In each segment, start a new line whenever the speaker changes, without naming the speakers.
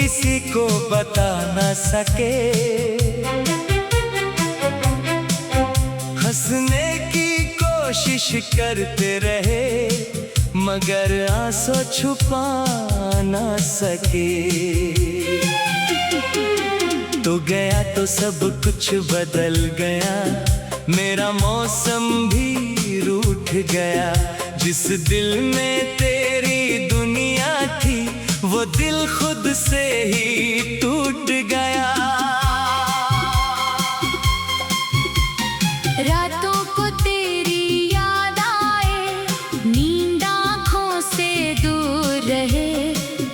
किसी को बता न सके। हंसने की कोशिश करते रहे मगर आंसू छुपा न सके। तो गया तो सब कुछ बदल गया, मेरा मौसम भी रूठ गया। जिस दिल में तेरी दुनिया थी वो दिल खुद से ही टूट गया।
रातों को तेरी याद आए, नींद आँखों से दूर रहे।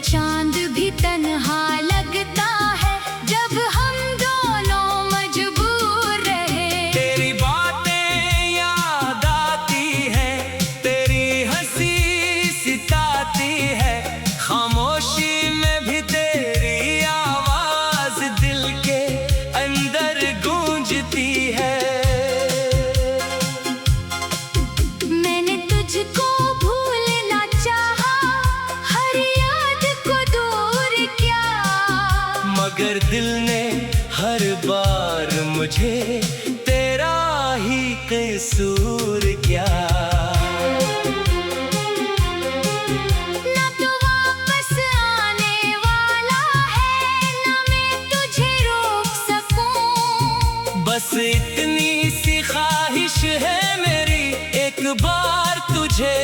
चांद भी तन्हा लगता है जब हम दोनों मजबूर रहे।
तेरी बातें याद आती है, तेरी हंसी सिताती है। खामोशी में भी तेरी आवाज दिल के अंदर गूंजती है।
मैंने तुझको भूलना चाहा, हर याद को दूर किया,
मगर दिल ने हर बार मुझे तेरा ही कसूर किया।
ना तो वापस आने वाला है, ना मैं तुझे रोक सकूं।
बस इतनी सी ख्वाहिश है मेरी, एक बार तुझे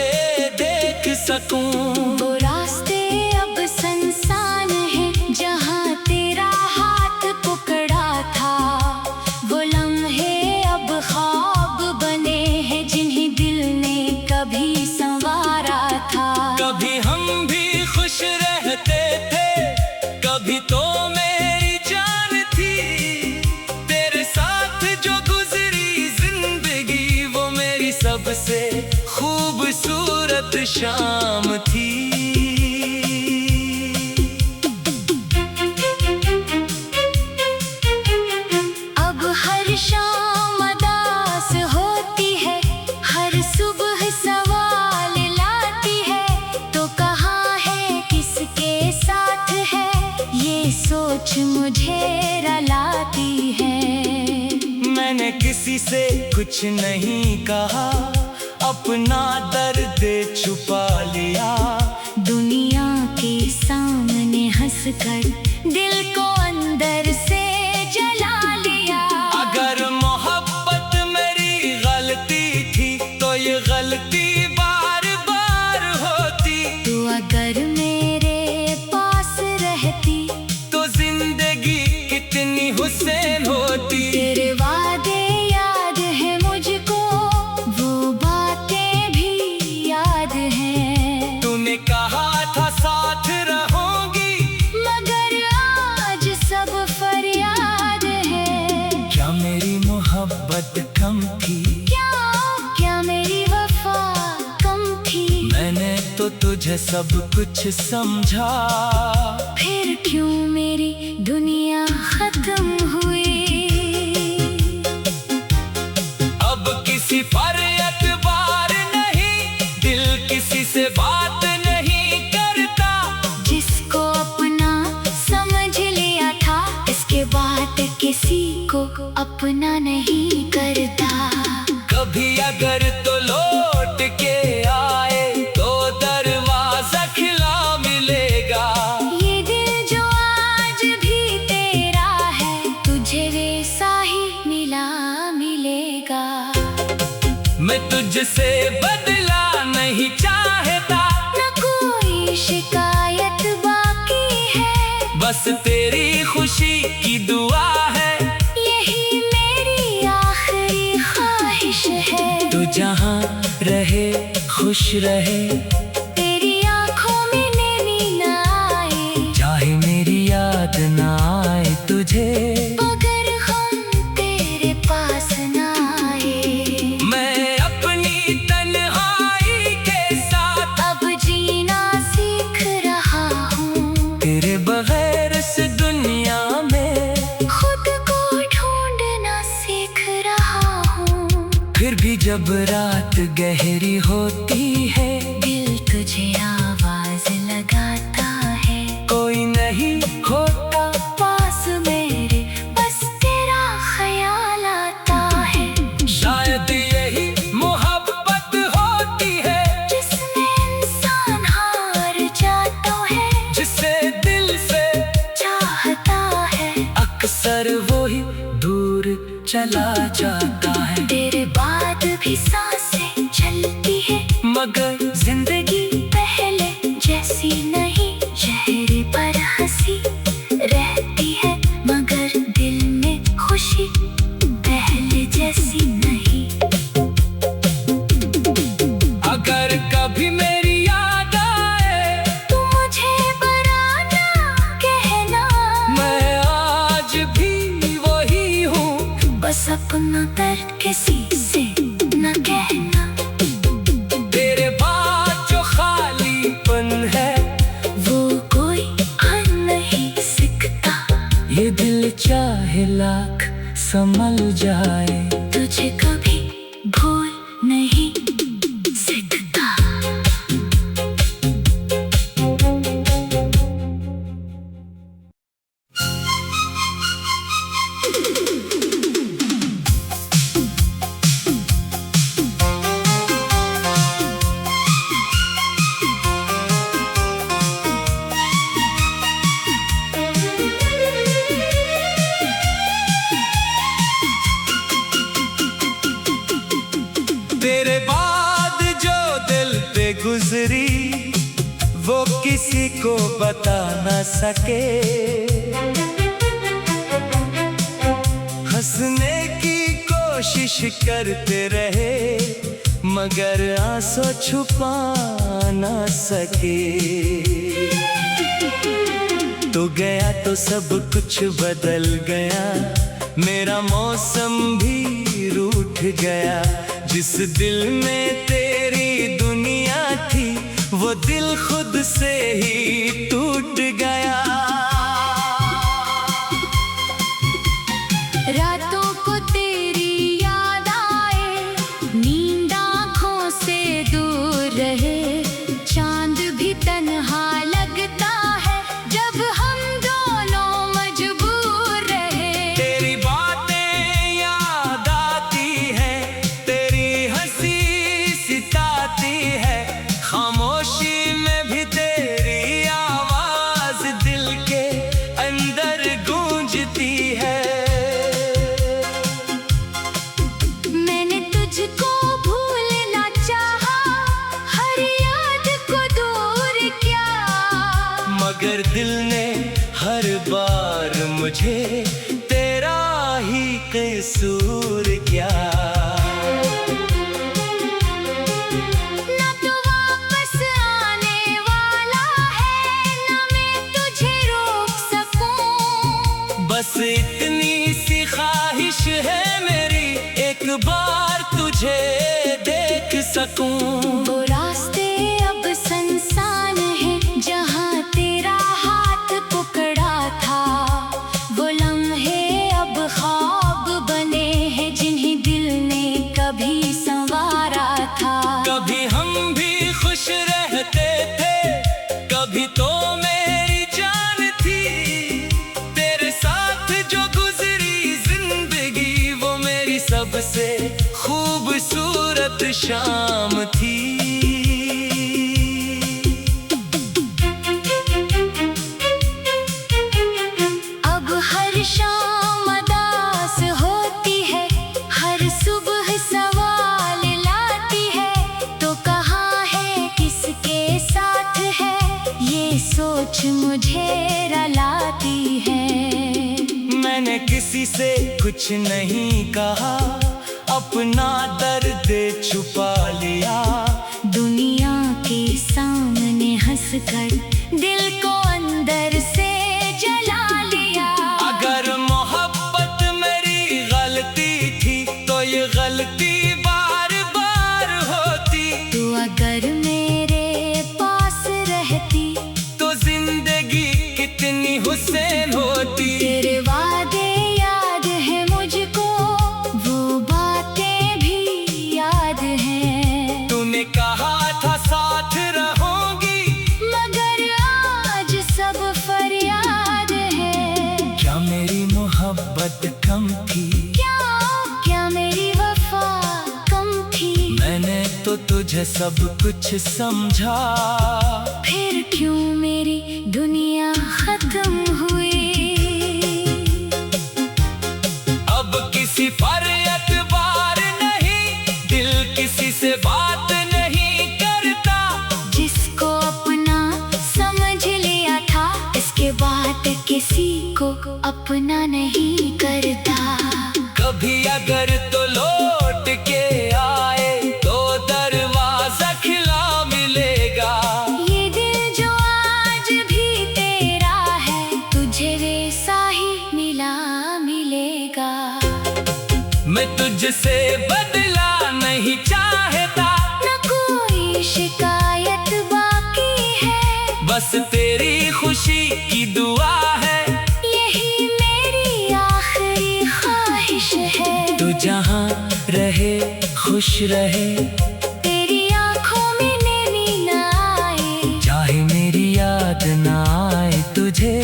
देख सकूं।
वो रास्ते अब सुनसान है जहाँ तेरा हाथ पकड़ा था। वो लम्हे अब ख्वाब बने हैं जिन्हें दिल ने कभी संवारा था।
कभी हम भी खुश रहते थे, कभी तो मेरी जान थी। तेरे साथ जो गुजरी जिंदगी वो मेरी सबसे खूबसूरत शाम थी।
अब हर शाम अदास होती है, हर सुबह सवाल लाती है। तो कहाँ है किसके साथ है, ये सोच मुझे रुलाती है।
मैंने किसी से कुछ नहीं कहा, अपना दर्द छुपा लिया।
दुनिया के सामने हंसकर दिल को अंदर से जला लिया।
अगर मोहब्बत मेरी गलती थी तो ये गलती बार बार होती।
तो अगर मेरे पास रहती
तो जिंदगी कितनी हुसैन होती।
तेरे वादे याद है मुझको, वो बातें भी याद हैं।
तूने कहा था साथ रहोगी,
मगर आज सब फरियाद है।
क्या मेरी मोहब्बत कम थी?
क्या मेरी वफा कम थी?
मैंने तो तुझे सब कुछ समझा।
फिर क्यों मेरी दुनिया खत्म हुई?
अब किसी पर एतबार नहीं, दिल किसी से बात नहीं करता।
जिसको अपना समझ लिया था, इसके बाद किसी को अपना नहीं करता।
कभी अगर तो लौट के आए तो दरवाजा खिला मिलेगा।
ये दिल जो आज भी तेरा है, तुझे वैसा ही मिलेगा।
मैं तुझसे बदला नहीं चाहता,
न कोई शिकायत बाकी है,
बस तेरी खुशी की दुआ है।
यही मेरी आखिरी ख्वाहिश है।
तू जहाँ रहे खुश रहे,
तेरी आंखों में नैनी न आए,
चाहे मेरी याद ना आए तुझे।
मगर हम तेरे पास न आए।
मैं अपनी तन्हाई के साथ
अब जीना सीख रहा हूँ,
तेरे बगैर इस दुनिया में
खुद को ढूंढना सीख रहा हूँ।
फिर भी जब रात गहरी होती है,
दिल तुझे आवाज लगाता है।
कोई नहीं हो कोई दूर चला जाता है।
तेरे बाद भी सांसें चलती है,
मगर जिंदगी
पहले जैसी नहीं। चेहरे पर हंसी रहती है, मगर दिल में खुशी पहले जैसी नहीं।
अगर कभी मेरी याद आए
तू मुझे बराना कहना,
मैं आज भी वही हूँ,
बस अपना दर्द किसी से न कहना।
तेरे बाद जो खालीपन है
वो कोई आ नहीं सकता,
ये दिल चाहे लाख संभल जाए,
तुझे कभी भूल नहीं सकता।
तेरे बाद जो दिल पे गुजरी वो किसी को बता न सके। हंसने की कोशिश करते रहे मगर आंसू छुपा न सके। तो गया तो सब कुछ बदल गया, मेरा मौसम भी रूठ गया। जिस दिल में तेरी दुनिया थी वो दिल खुद से ही टूट गया।
रातों को तेरी याद आए, नींद आँखों से दूर रहे। चांद भी तन्हा लगता है जब हम दोनों मजबूर रहे।
तेरी बातें याद आती है, तेरी हंसी सिताती है, खामोशी में भी तेरी आवाज दिल के अंदर गूंजती है।
मैंने तुझको भूलना चाहा, हर याद को दूर किया,
मगर दिल ने हर बार मुझे तेरा ही कसूर किया।
ना तो वापस आने वाला है, ना मैं तुझे रोक सकूं।
बस इतनी सी ख्वाहिश है मेरी, एक बार तुझे देख सकूं।
वो रास्ते अब संसान है जहाँ तेरा हाथ पकड़ा था, वो लम्हे अब ख्वाब बने हैं जिन्हें दिल ने कभी संवारा था।
कभी हम भी खुश रहते थे, कभी तो मेरी जान थी। तेरे साथ जो गुजरी जिंदगी वो मेरी सबसे खूबसूरत शाम थी।
अब हर शाम अदास होती है, हर सुबह सवाल लाती है। तो कहाँ है किसके साथ है, ये सोच मुझे रुलाती है।
मैंने किसी से कुछ नहीं कहा, अपना दर्द छुपा लिया।
दुनिया के सामने हंसकर दिल को अंदर से जला लिया।
अगर मोहब्बत मेरी गलती थी तो ये गलती बार बार होती।
तू अगर मेरे पास रहती
तो जिंदगी कितनी हुसैन होती।
तेरे वादे याद है मुझको, वो बातें भी याद हैं।
तूने कहा था साथ रहोगी,
मगर आज सब फरियाद है।
क्या मेरी मोहब्बत कम थी?
क्या मेरी वफा कम थी?
मैंने तो तुझे सब कुछ समझा,
फिर क्यों मेरी दुनिया खत्म हुई?
किसी पर एतबार नहीं, दिल किसी से बात नहीं करता।
जिसको अपना समझ लिया था, इसके बाद किसी को अपना नहीं करता।
कभी अगर तो लौट के आए तो दरवाजा खुला मिलेगा।
ये दिल जो आज भी तेरा है, तुझे वैसा ही मिला मिलेगा।
मैं तुझसे बदला नहीं चाहता,
न कोई शिकायत बाकी है,
बस तेरी खुशी की दुआ है।
यही मेरी आखिरी ख्वाहिश है।
तू जहाँ रहे खुश रहे,
तेरी आंखों में नैनी न आए,
चाहे मेरी याद न आए तुझे,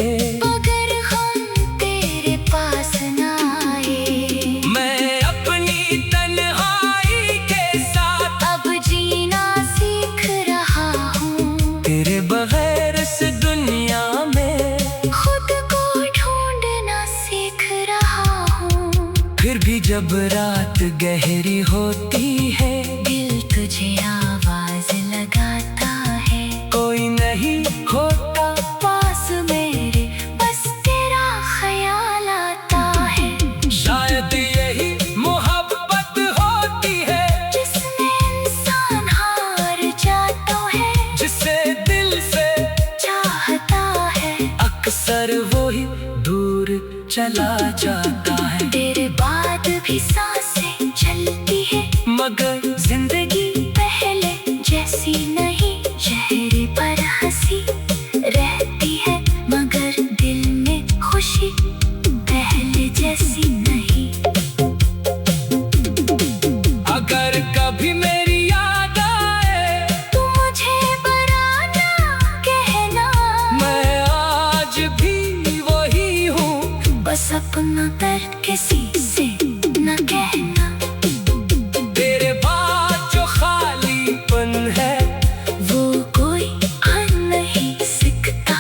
मगर हम तेरे पास न आए।
मैं अपनी तन्हाई के साथ
अब जीना सीख रहा हूँ,
तेरे बगैर इस दुनिया में
खुद को ढूंढना सीख रहा हूँ।
फिर भी जब रात गहरी होती है,
दिल तुझे आवाज लगाता है।
कोई नहीं होता
पास मेरे, बस तेरा ख्याल आता है।
शायद यही मोहब्बत होती है,
जिसमें इंसान हार जाता है,
जिसे दिल से
चाहता है,
अक्सर वो ही दूर चला जाता है।
तेरे बाद भी सांसें चलती है,
मगर
जिंदगी पहले जैसी नहीं। चेहरे पर हंसी रहती है, मगर दिल में खुशी पहले जैसी नहीं।
अगर कभी मेरी याद आए,
तू मुझे बराना कहना,
मैं आज भी वही हूँ,
बस अपना दर्द किसी से न कहना।
तेरे बाद जो खालीपन है,
वो कोई अन नहीं सकता,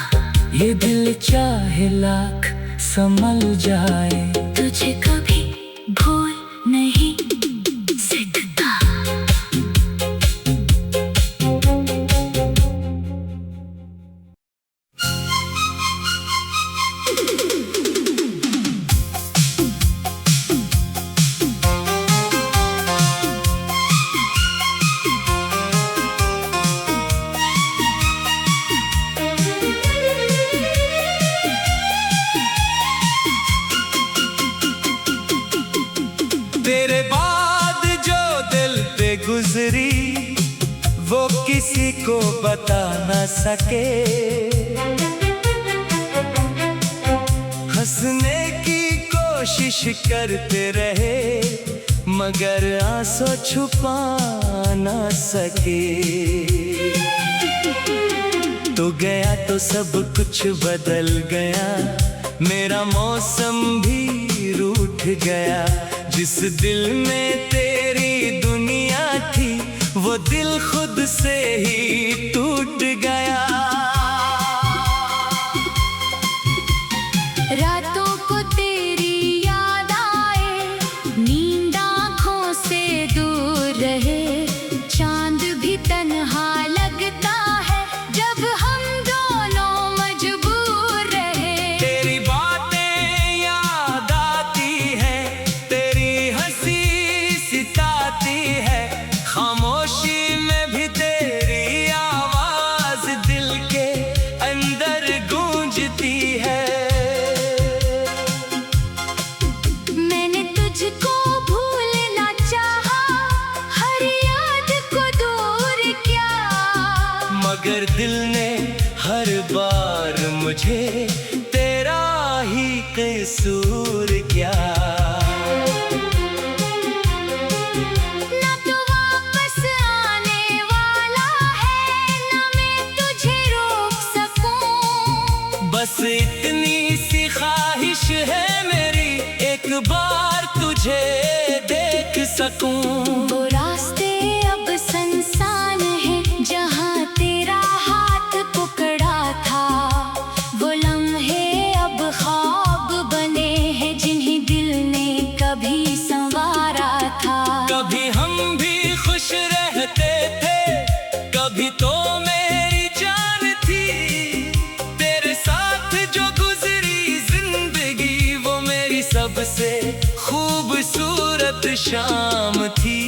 ये दिल चाहे लाख संभल जाए,
तुझे कभी भूल नहीं सकता।
तेरे बाद जो दिल पे गुजरी, वो किसी को बता न सके। हंसने की कोशिश करते रहे, मगर आंसू छुपा न सके। तो गया तो सब कुछ बदल गया, मेरा मौसम भी रूठ गया। जिस दिल में तेरी दुनिया थी, वो दिल खुद से ही टूट गया।
रातों को तेरी याद आए, नींद आँखों से दूर रहे, चांद भी तन्हा लगता है जब हम दोनों मजबूर रहे।
तेरी बातें याद आती है, तेरी हंसी सिताती है, खामोशी में भी तेरी आवाज दिल के अंदर गूंजती है।
मैंने तुझको भूलना चाहा, हर याद को दूर किया,
मगर दिल ने हर बार मुझे तेरा ही कसूर क्या।
ना तो वापस आने वाला है, ना मैं तुझे रोक सकूं।
बस इतनी सी ख्वाहिश है मेरी, एक बार तुझे देख सकूं।
वो रास्ते अब संसान है, जहाँ तेरा हाथ पकड़ा था। वो लम्हे अब ख्वाब बने हैं, जिन्हें दिल ने कभी
खूबसूरत शाम थी।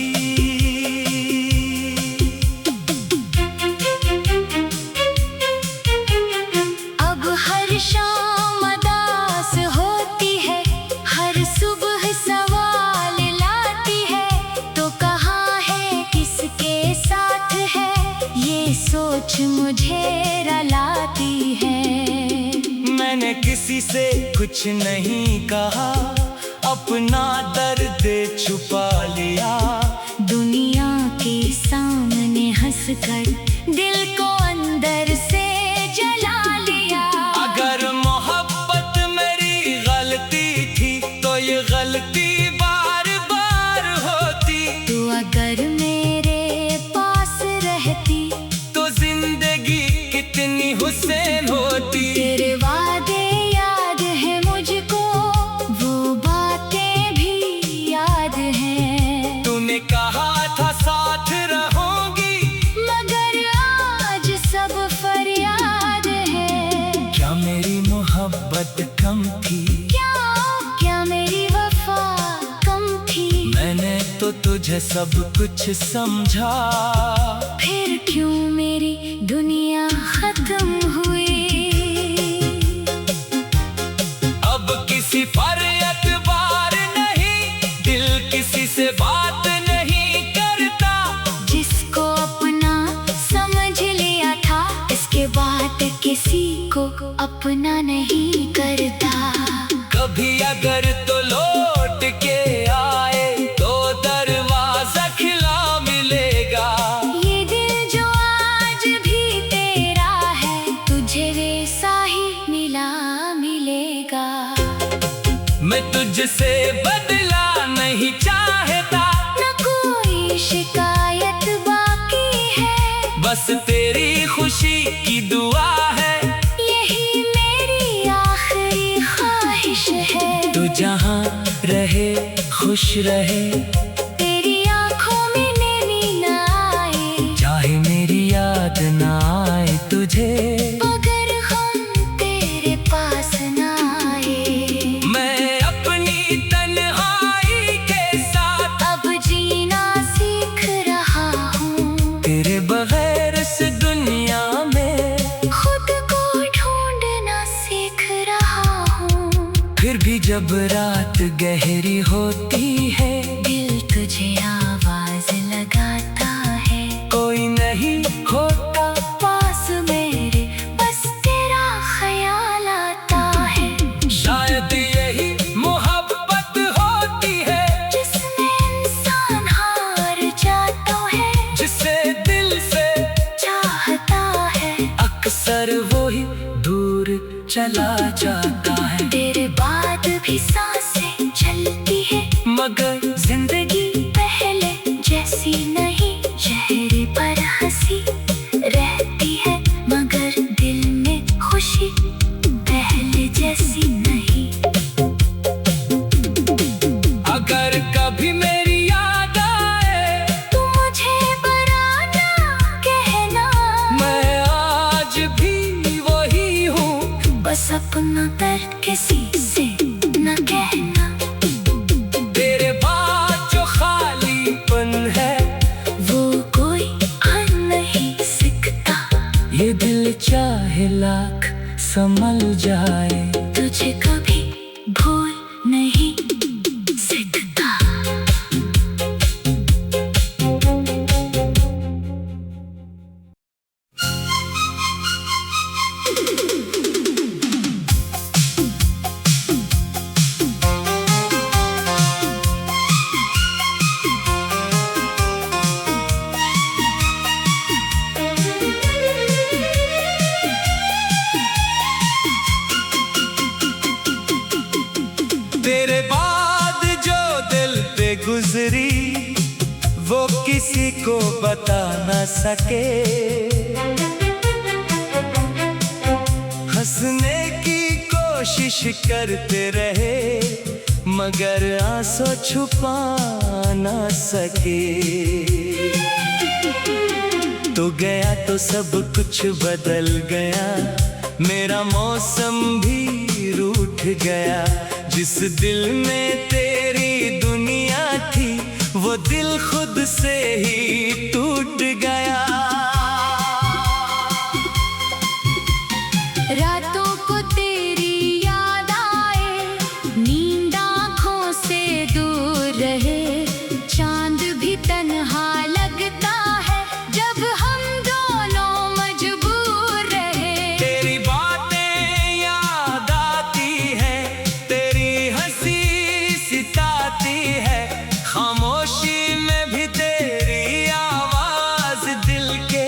अब हर शाम अदास होती है, हर सुबह सवाल लाती है, तो कहाँ है किसके साथ है, ये सोच मुझे रुलाती है।
मैंने किसी से कुछ नहीं कहा, अपना दर्द छुपा लिया।
दुनिया के सामने हंसकर दिल को अंदर से जला लिया।
अगर मोहब्बत मेरी गलती थी तो ये गलती बार बार होती।
तू अगर मेरे पास रहती
तो जिंदगी कितनी हुसैन होती।
तेरे वादे याद है मुझको, वो बातें भी याद हैं।
तूने कहा था साथ रहोगी,
मगर आज सब फरियाद है।
क्या मेरी मोहब्बत कम थी?
क्या मेरी वफा कम थी?
मैंने तो तुझे सब कुछ समझा,
फिर क्यों मेरी दुनिया खत्म हुई?
अब किसी पर एतबार नहीं, दिल किसी से बात नहीं करता।
जिसको अपना समझ लिया था, इसके बाद किसी को अपना नहीं करता।
कभी अगर तो लौट के आए तो दरवाजा खिला मिलेगा।
ये दिल जो आज भी तेरा है, तुझे वैसा ही मिलेगा।
मैं तुझसे बदला नहीं चाहता,
न कोई शिकायत बाकी है,
बस तेरी खुशी की दुआ है।
यही मेरी आखिरी ख्वाहिश है।
तू जहाँ रहे खुश रहे,
तेरी आंखों में नैनी न आए,
चाहे मेरी याद ना आए तुझे।
अगर हम तेरे पास न आए।
मैं अपनी तन्हाई के साथ
अब जीना सीख रहा हूँ,
तेरे बगैर इस दुनिया में।
खुद को ढूंढना सीख रहा हूँ।
फिर भी जब रात गहरी होती है,
दिल तुझे आवाज लगाता है।
कोई नहीं होता
पास मेरे, बस तेरा ख्याल आता है।
शायद यही मोहब्बत होती है,
जिसमें इंसान हार जाता है,
जिसे दिल से
चाहता है,
अक्सर वो ही दूर चला जाता है।
तेरे बाद भी सांसें चलती है,
मगर
जिंदगी पहले जैसी नहीं। चेहरे पर हंसी रहती है, मगर दिल में खुशी पहले जैसी नहीं।
अगर कभी मेरी याद आए
तू मुझे बराना कहना,
मैं आज भी वही हूँ,
बस अपना दर्द किसी से न कहना।
तेरे बाद जो खालीपन है
वो कोई भर नहीं सकता,
ये दिल चाहे लाख संभल जाए,
तुझे कभी भूल नहीं सकता।
तेरे बाद जो दिल पे गुजरी वो किसी को बता न सके। हंसने की कोशिश करते रहे मगर आंसू छुपा न सके। तो गया तो सब कुछ बदल गया, मेरा मौसम भी रूठ गया। जिस दिल में तेरी से ही टूट गया।
रातों को तेरी याद आए, नींद आँखों से दूर रहे, चांद भी तन्हा लगता है जब हम दोनों मजबूर रहे।
तेरी बातें याद आती है, तेरी हंसी सिताती है, खामोशी में भी तेरी आवाज दिल के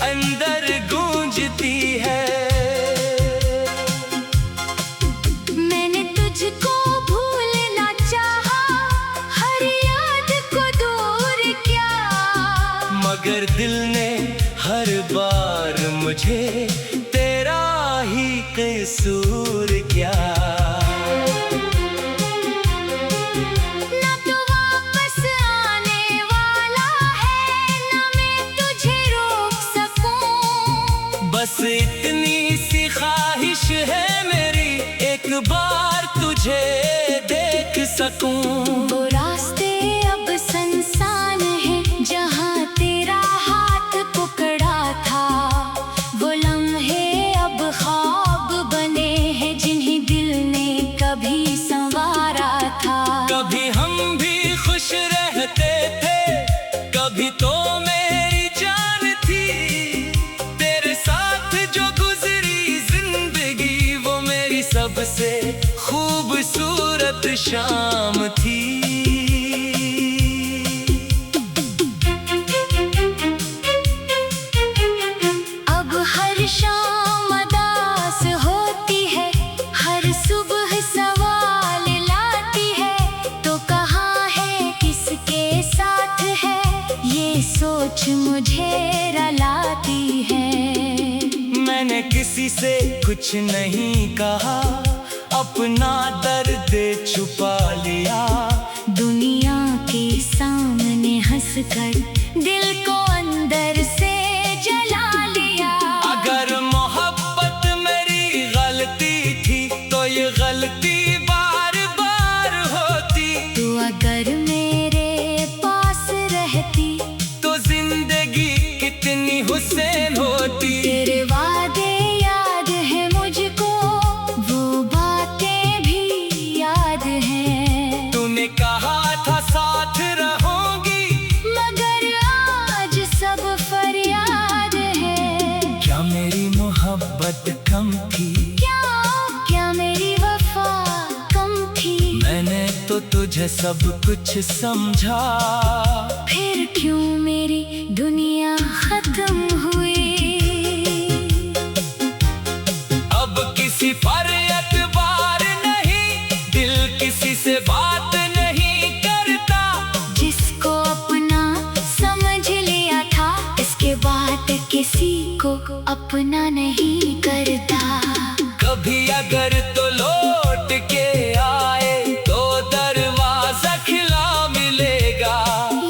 अंदर गूंजती है।
मैंने तुझको भूलना चाहा, हर याद को दूर किया,
मगर दिल ने हर बार मुझे तेरा ही कसूर क्या।
ना तो वापस आने वाला है, ना मैं तुझे रोक सकूं।
बस इतनी सी ख्वाहिश है मेरी, एक बार तुझे देख सकूं।
वो रास्ते अब सुनसान है जहाँ तेरा हाथ पकड़ा था, वो लम्हे अब ख्वाब बने हैं जिन्हें दिल ने कभी संवारा था।
कभी हम भी खुश रहते थे, कभी तो मेरी जान थी, तेरे साथ जो गुजरी जिंदगी वो मेरी सबसे खूबसूरत शाम थी।
अब हर शाम अदास होती है, हर सुबह सवाल लाती है, तो कहाँ है किसके साथ है, ये सोच मुझे रुलाती है।
मैंने किसी से कुछ नहीं कहा, अपना दर्द छुपा लिया,
दुनिया के सामने हंसकर दिल को अंदर से जला लिया।
अगर मोहब्बत मेरी गलती थी तो ये गलती बार बार होती,
तू अगर मेरे पास रहती
तो जिंदगी कितनी हुसैन होती।
तेरे वादे याद है मुझको, वो बातें भी याद हैं।
तूने कहा था साथ रहोगी,
मगर आज सब फरियाद है।
क्या मेरी मोहब्बत कम थी?
क्या मेरी वफा कम थी?
मैंने तो तुझे सब कुछ समझा,
फिर क्यों मेरी दुनिया खत्म हुई?
अब किसी पर एतबार नहीं, दिल किसी से बात नहीं करता,
जिसको अपना समझ लिया था, इसके बाद किसी को अपना नहीं करता।
कभी अगर तो लौट के आए तो दरवाजा खिला मिलेगा।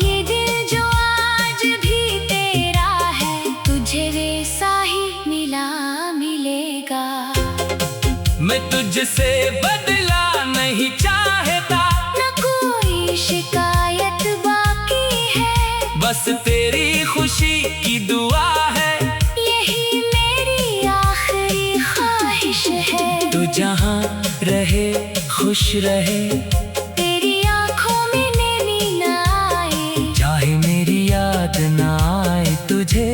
ये दिल जो आज भी तेरा है, तुझे वैसा ही मिलेगा।
मैं तुझसे बदला नहीं चाहता,
न कोई शिकायत बाकी है,
बस तेरी खुशी की दुआ है,
यही मेरी आखिरी ख्वाहिश है।
तू जहाँ रहे खुश रहे,
तेरी आंखों में नैनी न आए,
चाहे मेरी याद ना आए तुझे,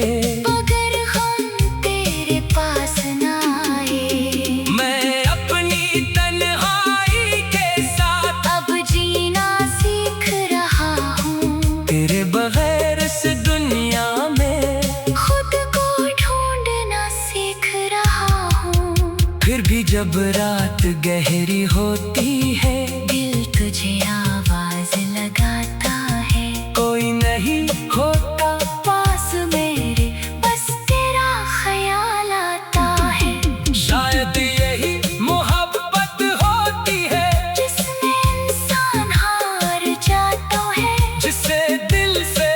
मगर हम तेरे पास न आए।
मैं अपनी तन्हाई के साथ
अब जीना सीख रहा हूँ,
तेरे बगैर इस दुनिया में
खुद को ढूंढना सीख रहा हूँ।
फिर भी जब रात गहरी होती है,
दिल तुझे आवाज लगाता है,
कोई नहीं होता
पास मेरे, बस तेरा ख्याल आता है।
शायद यही मोहब्बत होती है,
जिसमें इंसान हार जाता है,
जिसे दिल से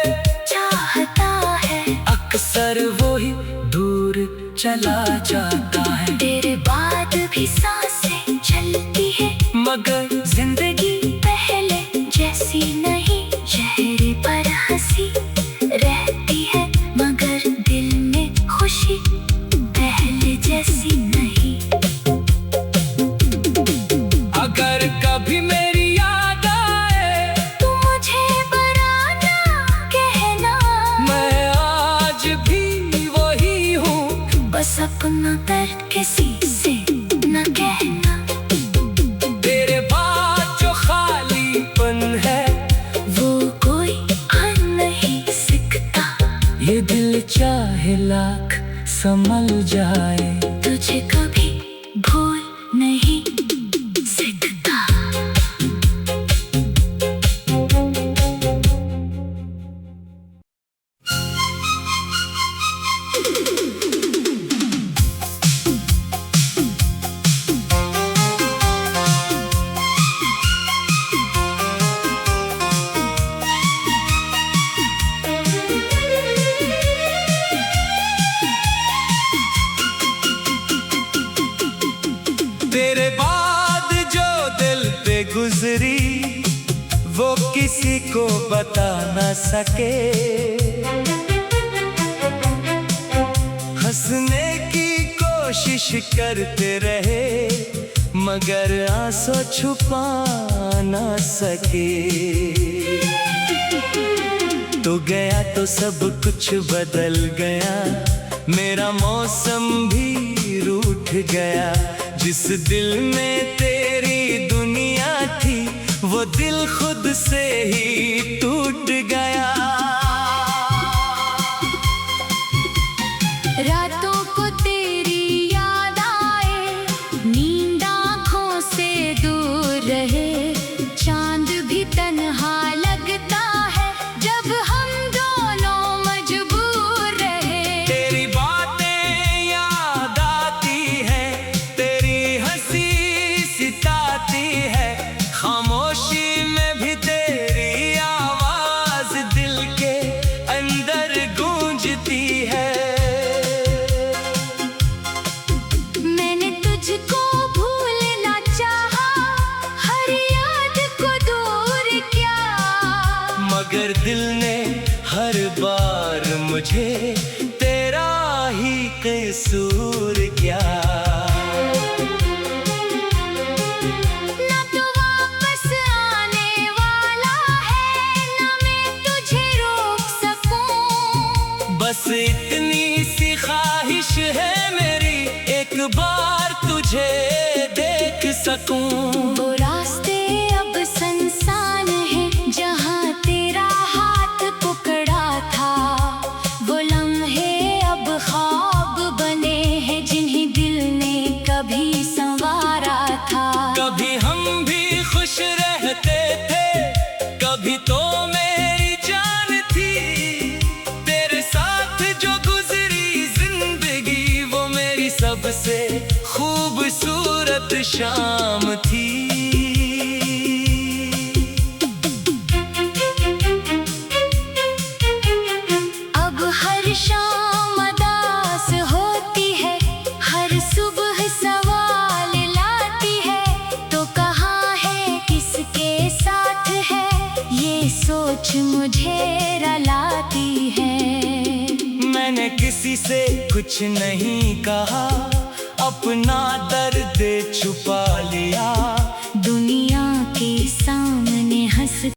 चाहता है,
अक्सर वो ही दूर चला जाता है।
तेरे बाद भी सांसें चलती है,
मगर
जिंदगी पहले जैसी नहीं, चेहरे पर हंसी अपना दर्द किसी से न कहना।
तेरे बाद जो खालीपन है
वो कोई आ नहीं सकता।
ये दिल चाहे लाख संभल जाए,
तुझे कभी भूल नहीं सकता।
तेरे बाद जो दिल पे गुजरी वो किसी को बता न सके। हंसने की कोशिश करते रहे मगर आंसू छुपा न सके। तो गया तो सब कुछ बदल गया, मेरा मौसम भी रूठ गया। जिस दिल में तेरी दुनिया थी वो दिल खुद से ही टूट गया।
रातों को तेरी याद आए, नींद आँखों से दूर रहे। चांद भी तन्हा लगता है जब हम दोनों मजबूर रहे।
तेरी बातें याद आती है, तेरी हंसी सिताती है। खामोशी में भी तेरी आवाज दिल के अंदर गूंजती है।
मैंने तुझको भूलना चाहा, हर याद को दूर किया।
मगर दिल ने हर बार मुझे तेरा ही कसूर किया।
ना तो वापस आने वाला है, ना मैं तुझे रोक सकूं।
बस इतनी सी ख्वाहिश है मेरी, एक बार तुझे देख सकूं।
वो रास्ते अब सुनसान है जहाँ तेरा हाथ पकड़ा था। वो लम्हे अब ख्वाब बने हैं जिन्हें दिल ने कभी संवारा था।
कभी हम भी खुश रहते थे, कभी तो मेरी जान थी। तेरे साथ जो गुजरी जिंदगी वो मेरी सबसे खूबसूरत शाम थी।
अब हर शाम अदास होती है, हर सुबह सवाल लाती है। तो कहाँ है किसके साथ है, ये सोच मुझे रुलाती है।
मैंने किसी से कुछ नहीं कहा, अपना दर्द छुपा लिया।
दुनिया के